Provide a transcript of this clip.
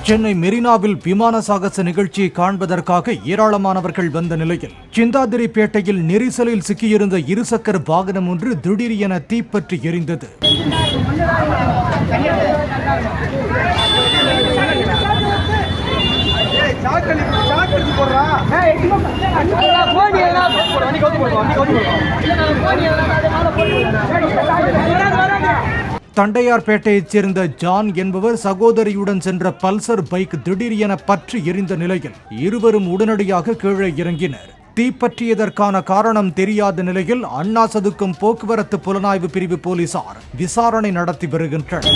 சென்னை மெரினாவில் விமான சாகச நிகழ்ச்சியை காண்பதற்காக ஏராளமானவர்கள் வந்த நிலையில் சிந்தாதிரிப்பேட்டையில் நெரிசலில் சிக்கியிருந்த இருசக்கர வாகனம் ஒன்று திடீரென தீப்பற்றி எரிந்தது. தண்டையார்பேட்டையைச் சேர்ந்த ஜான் என்பவர் சகோதரியுடன் சென்ற பல்சர் பைக் திடீரென பற்றி எரிந்த நிலையில் இருவரும் உடனடியாக கீழே இறங்கினர். தீப்பற்றியதற்கான காரணம் தெரியாத நிலையில் அண்ணா சதுக்கம் போக்குவரத்து புலனாய்வு பிரிவு போலீசார் விசாரணை நடத்தி வருகின்றனர்.